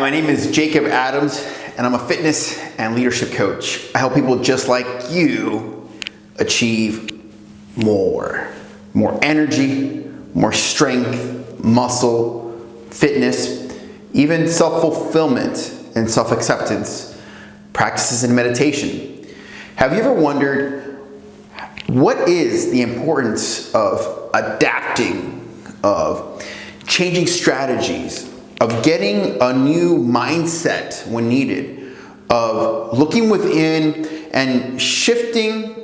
my name is Jacob Adams, and I'm a fitness and leadership coach. I help people just like you achieve more energy, more strength, muscle, fitness, even self-fulfillment and self-acceptance, practices in meditation. Have you ever wondered what is the importance of adapting, of changing strategies, of getting a new mindset when needed, of looking within and shifting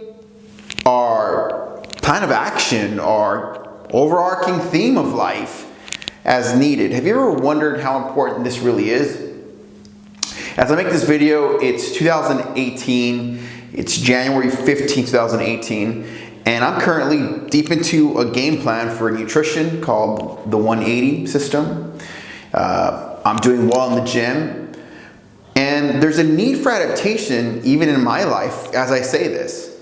our plan of action, our overarching theme of life as needed? Have you ever wondered how important this really is? As I make this video, it's 2018, it's January 15, 2018, and I'm currently deep into a game plan for nutrition called the 180 system. I'm doing well in the gym, and there's a need for adaptation even in my life as I say this.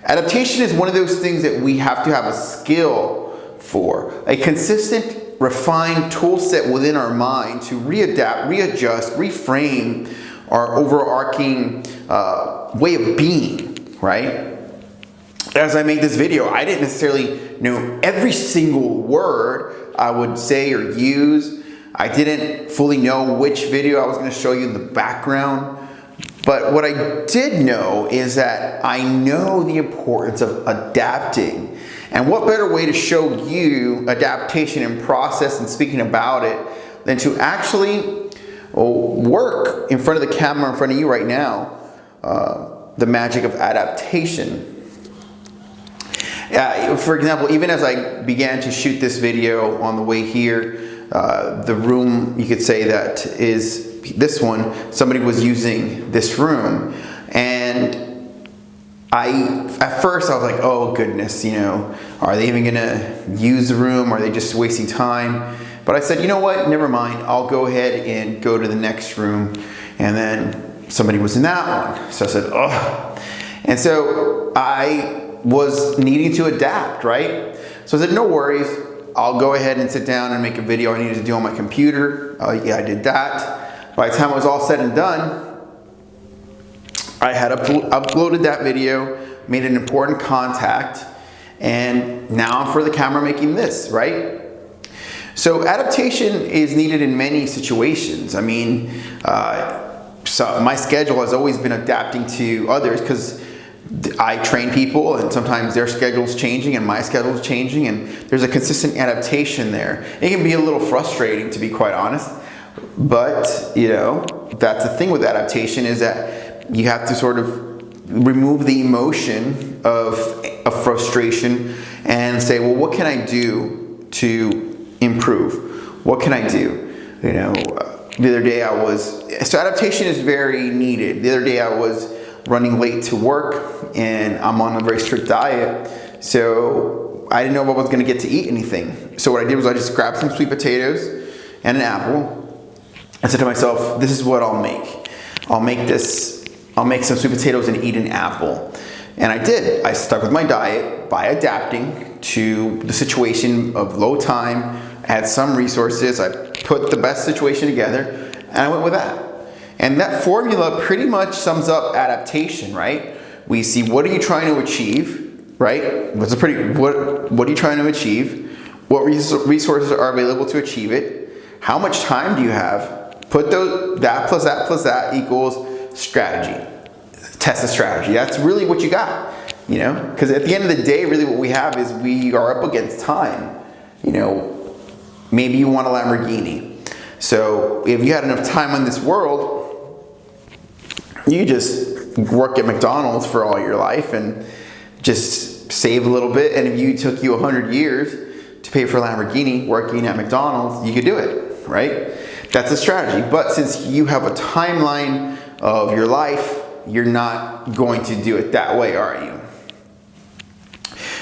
Adaptation is one of those things that we have to have a skill for, a consistent, refined tool set within our mind to readapt, readjust, reframe our overarching way of being, right? As I made this video, I didn't necessarily know every single word I would say or use. I didn't fully know which video I was going to show you in the background. But what I did know is that I know the importance of adapting. And what better way to show you adaptation and process and speaking about it than to actually work in front of the camera in front of you right now, the magic of adaptation. For example, even as I began to shoot this video on the way here, the room, you could say that is this one, somebody was using this room, and at first I was like, oh goodness, are they even gonna use the room? Are they just wasting time? But I said, you know what, never mind, I'll go ahead and go to the next room. And then somebody was in that one, so I said, oh. And so I was needing to adapt, right? So I said, no worries, I'll go ahead and sit down and make a video I needed to do on my computer. Yeah, I did that. By the time it was all said and done, I had uploaded that video, made an important contact, and now I'm for the camera making this, right? So adaptation is needed in many situations. I mean, so my schedule has always been adapting to others because I train people, and sometimes their schedule's changing and my schedule's changing, and there's a consistent adaptation there. It can be a little frustrating, to be quite honest, but that's the thing with adaptation, is that you have to sort of remove the emotion of frustration and say, well, what can I do to improve? What can I do? The other day so adaptation is very needed. The other day I was running late to work, and I'm on a very strict diet, so I didn't know if I was going to get to eat anything. So what I did was I just grabbed some sweet potatoes and an apple. I said to myself, this is what I'll make. I'll make some sweet potatoes and eat an apple. And I did. I stuck with my diet by adapting to the situation of low time. I had some resources. I put the best situation together, and I went with that. And that formula pretty much sums up adaptation, right? We see, what are you trying to achieve, right? What are you trying to achieve? What resources are available to achieve it? How much time do you have? Put that plus that equals strategy. Test the strategy. That's really what you got, because at the end of the day, really what we have is we are up against time. Maybe you want a Lamborghini. So if you had enough time in this world, you just work at McDonald's for all your life and just save a little bit. And if you took you 100 years to pay for a Lamborghini working at McDonald's, you could do it, right? That's a strategy. But since you have a timeline of your life, you're not going to do it that way, are you?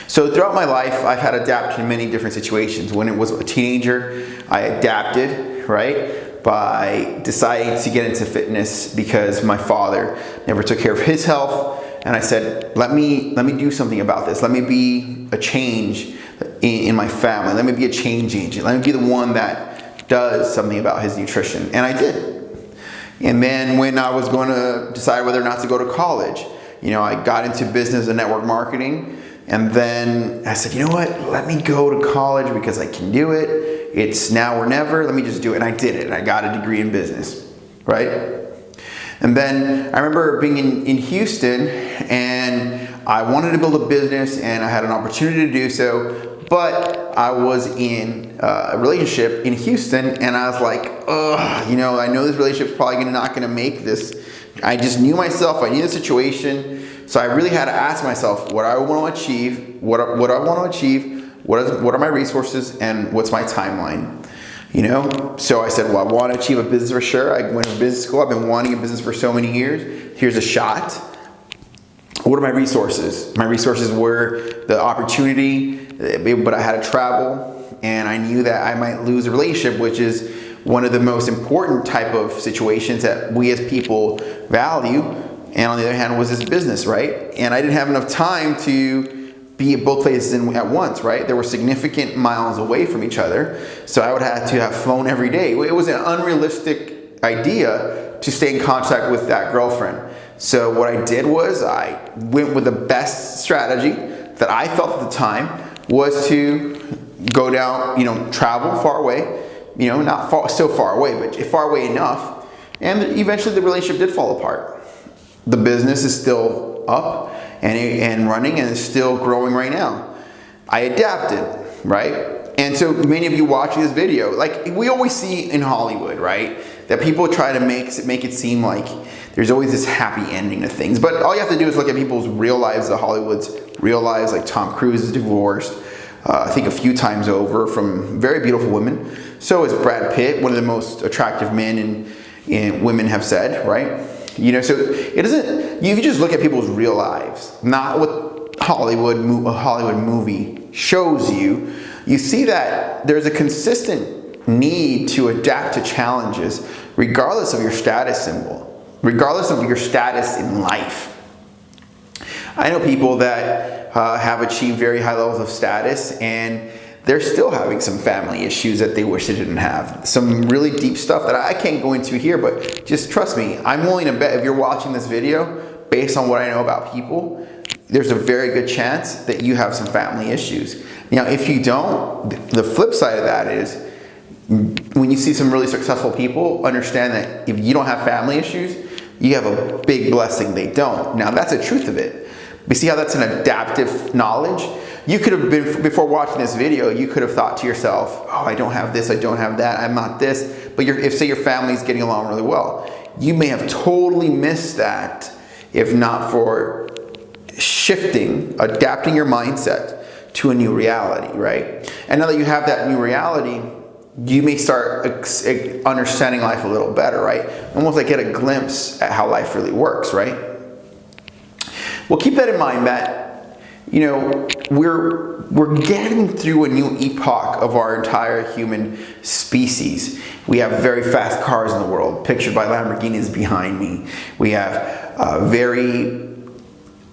So throughout my life, I've had to adapt to many different situations. When it was a teenager, I adapted, right? By deciding to get into fitness because my father never took care of his health, and I said, let me do something about this. Let me be a change in my family. Let me be a change agent. Let me be the one that does something about his nutrition. And I did. And then when I was going to decide whether or not to go to college, I got into business and network marketing. And then I said, you know what, let me go to college because I can do it. It's now or never, let me just do it. And I did it. I got a degree in business, right? And then I remember being in Houston, and I wanted to build a business, and I had an opportunity to do so, but I was in a relationship in Houston, and I was like, ugh, I know this relationship's probably not gonna make this. I just knew myself, I knew the situation, so I really had to ask myself what I want to achieve, what I want to achieve, what are my resources, and what's my timeline. So I said, well, I want to achieve a business for sure. I went to business school. I've been wanting a business for so many years. Here's a shot. What are my resources? My resources were the opportunity, but I had to travel, and I knew that I might lose a relationship, which is one of the most important type of situations that we as people value. And on the other hand was this business, right? And I didn't have enough time to be at both places at once, right? They were significant miles away from each other. So I would have to have flown every day. It was an unrealistic idea to stay in contact with that girlfriend. So what I did was I went with the best strategy that I felt at the time was to go down, travel far away, not so far away, but far away enough. And eventually the relationship did fall apart. The business is still up and running, and is still growing right now. I adapted, right? And so many of you watching this video, like we always see in Hollywood, right? That people try to make it seem like there's always this happy ending to things. But all you have to do is look at people's real lives, the Hollywood's real lives, like Tom Cruise is divorced, I think a few times over, from very beautiful women. So is Brad Pitt, one of the most attractive men and women have said, right? So it doesn't, you just look at people's real lives, not what a Hollywood movie shows you. You see that there's a consistent need to adapt to challenges regardless of your status symbol, regardless of your status in life. I know people that have achieved very high levels of status, and they're still having some family issues that they wish they didn't have. Some really deep stuff that I can't go into here, but just trust me, I'm willing to bet if you're watching this video, based on what I know about people, there's a very good chance that you have some family issues. Now, if you don't, the flip side of that is, when you see some really successful people, understand that if you don't have family issues, you have a big blessing they don't. Now, that's the truth of it. But see how that's an adaptive knowledge? You could have been, before watching this video, you could have thought to yourself, oh, I don't have this, I don't have that, I'm not this. But if say your family's getting along really well, you may have totally missed that if not for shifting, adapting your mindset to a new reality, right? And now that you have that new reality, you may start understanding life a little better, right? Almost like get a glimpse at how life really works, right? Well, keep that in mind that, we're getting through a new epoch of our entire human species. We have very fast cars in the world, pictured by Lamborghinis behind me. We have very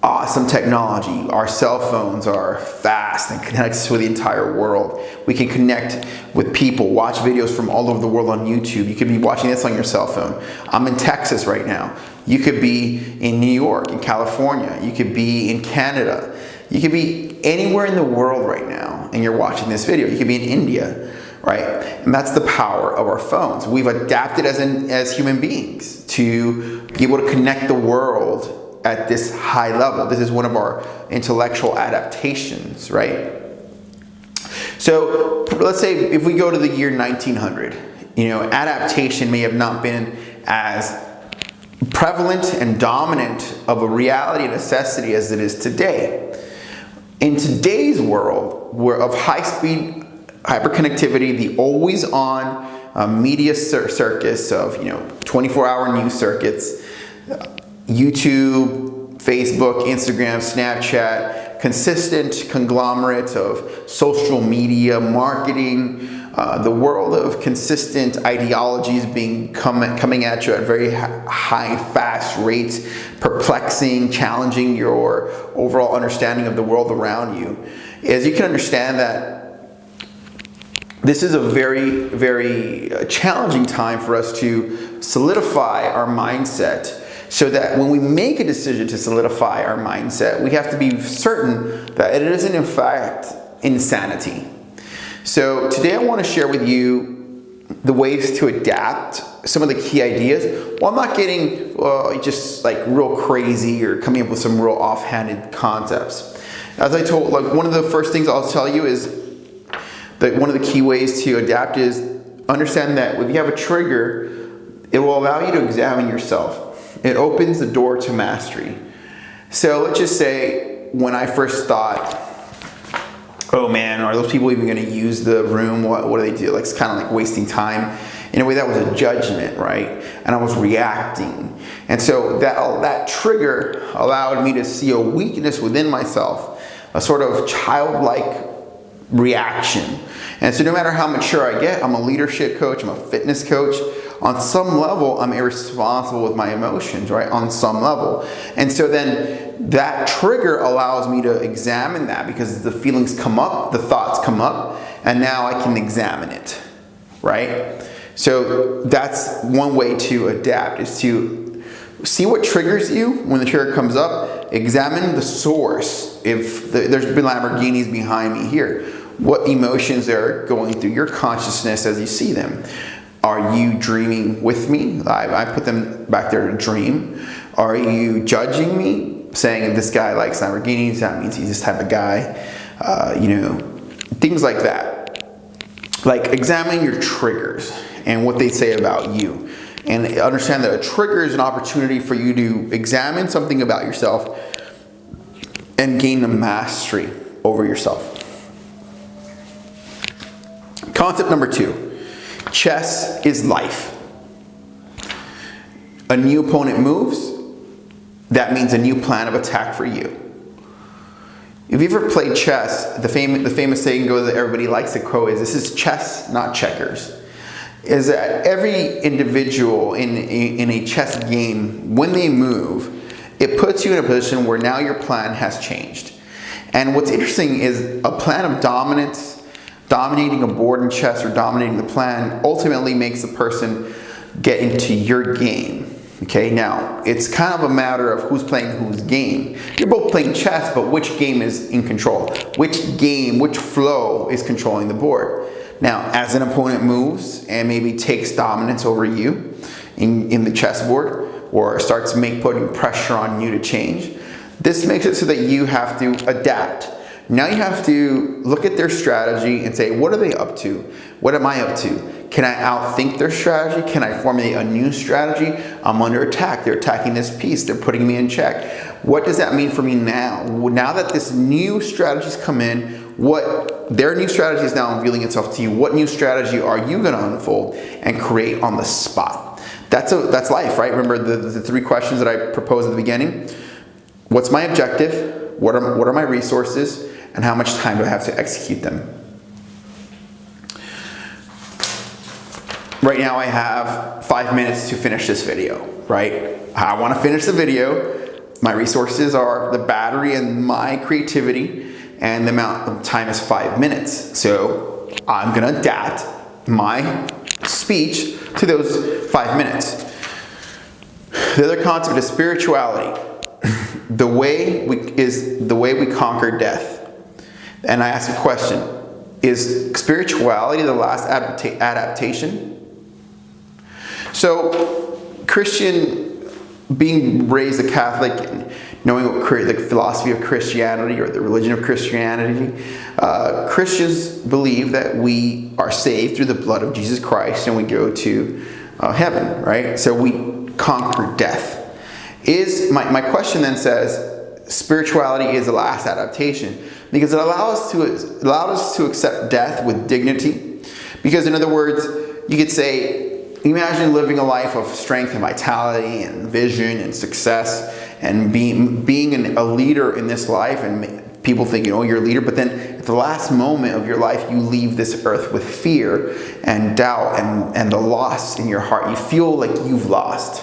awesome technology. Our cell phones are fast and connect us with the entire world. We can connect with people, watch videos from all over the world on YouTube. You could be watching this on your cell phone. I'm in Texas right now. You could be in New York, in California. You could be in Canada. You could be anywhere in the world right now and you're watching this video. You could be in India, right? And that's the power of our phones. We've adapted as human beings to be able to connect the world at this high level. This is one of our intellectual adaptations, right? So let's say if we go to the year 1900, adaptation may have not been as prevalent and dominant of a reality and necessity as it is today. In today's world, of high-speed hyperconnectivity, the always-on media circus of 24-hour news circuits, YouTube, Facebook, Instagram, Snapchat, consistent conglomerate of social media, marketing, the world of consistent ideologies coming at you at very high, fast rates, perplexing, challenging your overall understanding of the world around you. As you can understand that this is a very, very challenging time for us to solidify our mindset, so that when we make a decision to solidify our mindset, we have to be certain that it isn't in fact insanity. So today I want to share with you the ways to adapt, some of the key ideas. Well, I'm not getting just like real crazy or coming up with some real offhanded concepts. As I told, like, one of the first things I'll tell you is that one of the key ways to adapt is understand that if you have a trigger, it will allow you to examine yourself. It opens the door to mastery. So let's just say when I first thought, oh man, are those people even going to use the room? What do they do? Like, it's kind of like wasting time. In a way, that was a judgment, right? And I was reacting. And so that trigger allowed me to see a weakness within myself, a sort of childlike reaction. And so no matter how mature I get, I'm a leadership coach, I'm a fitness coach. On some level, I'm irresponsible with my emotions, right? On some level. And so then that trigger allows me to examine that, because the feelings come up, the thoughts come up, and now I can examine it, right? So that's one way to adapt, is to see what triggers you when the trigger comes up, examine the source. If there's been Lamborghinis behind me here, what emotions are going through your consciousness as you see them? Are you dreaming with me? I put them back there to dream. Are you judging me, saying if this guy likes Lamborghinis, that means he's this type of guy? Things like that. Like, examining your triggers and what they say about you. And understand that a trigger is an opportunity for you to examine something about yourself and gain a mastery over yourself. Concept number 2. Chess is life. A new opponent moves. That means a new plan of attack for you. If you've ever played chess, the famous saying goes that everybody likes to quote is, "This is chess, not checkers." Is that every individual in a chess game, when they move, it puts you in a position where now your plan has changed. And what's interesting is a plan of dominance, dominating a board in chess or dominating the plan, ultimately makes the person get into your game. Okay, now it's kind of a matter of who's playing whose game. You're both playing chess, but which game is in control? Which game, which flow is controlling the board? Now, as an opponent moves and maybe takes dominance over you in the chessboard, or starts putting pressure on you to change, this makes it so that you have to adapt. Now you have to look at their strategy and say, what are they up to? What am I up to? Can I outthink their strategy? Can I formulate a new strategy? I'm under attack. They're attacking this piece. They're putting me in check. What does that mean for me now? Now that this new strategy's come in, what their new strategy is now revealing itself to you. What new strategy are you going to unfold and create on the spot? That's life, right? Remember the 3 questions that I proposed at the beginning? What's my objective? What are my resources? And how much time do I have to execute them? Right now I have 5 minutes to finish this video, right? I want to finish the video. My resources are the battery and my creativity, and the amount of time is 5 minutes. So I'm going to adapt my speech to those 5 minutes. The other concept is spirituality. The way we conquer death. And I ask a question: is spirituality the last adaptation? So, Christian, being raised a Catholic, and knowing what the philosophy of Christianity or the religion of Christianity, Christians believe that we are saved through the blood of Jesus Christ and we go to heaven, right? So we conquer death. My question then says, spirituality is the last adaptation, because it allowed us to accept death with dignity. Because in other words, you could say, imagine living a life of strength and vitality and vision and success and being a leader in this life, and people think, you're a leader, but then at the last moment of your life, you leave this earth with fear and doubt and the loss in your heart. You feel like you've lost,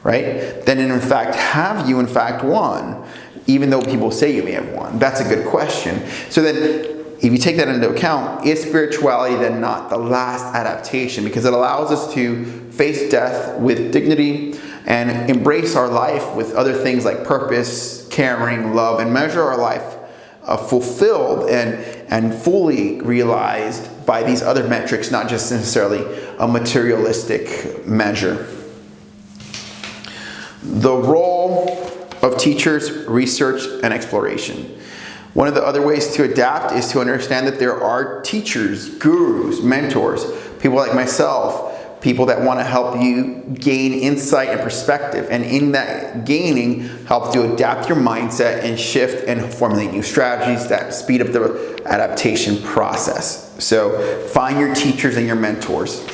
right? Then in fact, have you in fact won? Even though people say you may have won. That's a good question. So then, if you take that into account, is spirituality then not the last adaptation? Because it allows us to face death with dignity and embrace our life with other things like purpose, caring, love, and measure our life fulfilled and fully realized by these other metrics, not just necessarily a materialistic measure. The role of teachers, research, and exploration. One of the other ways to adapt is to understand that there are teachers, gurus, mentors, people like myself, people that want to help you gain insight and perspective, and in that gaining, help you adapt your mindset and shift and formulate new strategies that speed up the adaptation process. So find your teachers and your mentors.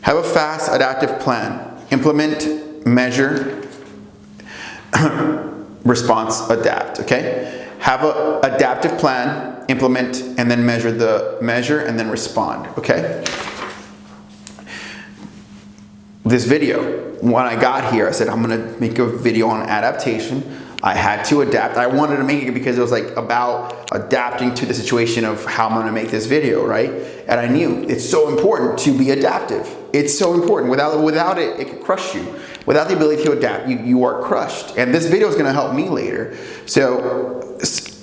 Have a fast adaptive plan. Implement, measure, response, adapt, okay? Have an adaptive plan, implement, and then measure and then respond, okay? This video, when I got here, I said, I'm gonna make a video on adaptation. I had to adapt. I wanted to make it because it was like about adapting to the situation of how I'm gonna make this video, right? And I knew it's so important to be adaptive. It's so important. Without it, it could crush you. Without the ability to adapt, you are crushed. And this video is gonna help me later. So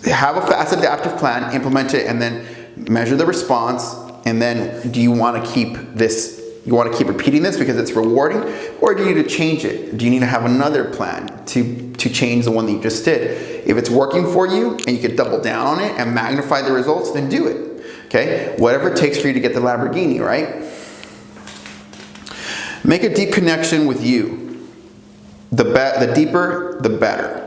have a fast adaptive plan, implement it, and then measure the response. And then do you wanna keep this? You want to keep repeating this because it's rewarding, or do you need to change it? Do you need to have another plan to change the one that you just did? If it's working for you and you can double down on it and magnify the results, then do it. Okay? Whatever it takes for you to get the Lamborghini, right? Make a deep connection with you. The deeper, the better.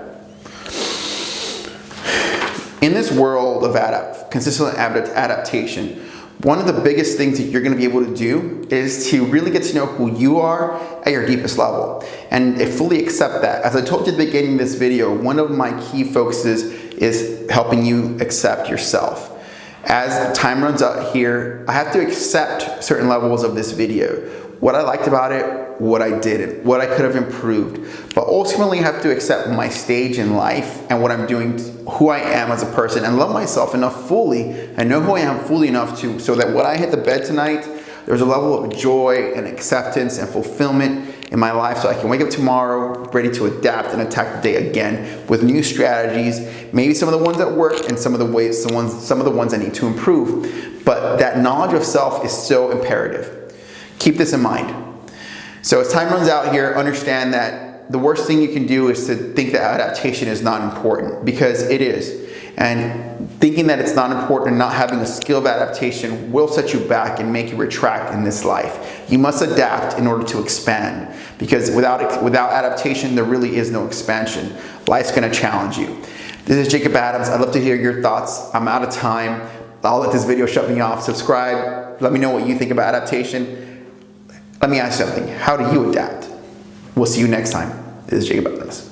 In this world of consistent adaptation, one of the biggest things that you're going to be able to do is to really get to know who you are at your deepest level and fully accept that. As I told you at the beginning of this video, one of my key focuses is helping you accept yourself. As time runs out here, I have to accept certain levels of this video. What I liked about it, what I didn't, what I could have improved. But ultimately I have to accept my stage in life and what I'm doing, who I am as a person, and love myself enough fully and know who I am fully enough so that when I hit the bed tonight, there's a level of joy and acceptance and fulfillment in my life so I can wake up tomorrow ready to adapt and attack the day again with new strategies, maybe some of the ones that work and some of the ones I need to improve. But that knowledge of self is so imperative. Keep this in mind. So as time runs out here, understand that the worst thing you can do is to think that adaptation is not important, because it is. And thinking that it's not important and not having a skill of adaptation will set you back and make you retract in this life. You must adapt in order to expand, because without adaptation, there really is no expansion. Life's gonna challenge you. This is Jacob Adams. I'd love to hear your thoughts. I'm out of time. I'll let this video shut me off. Subscribe. Let me know what you think about adaptation. Let me ask you something. How do you adapt? We'll see you next time. This is Jacob Adams.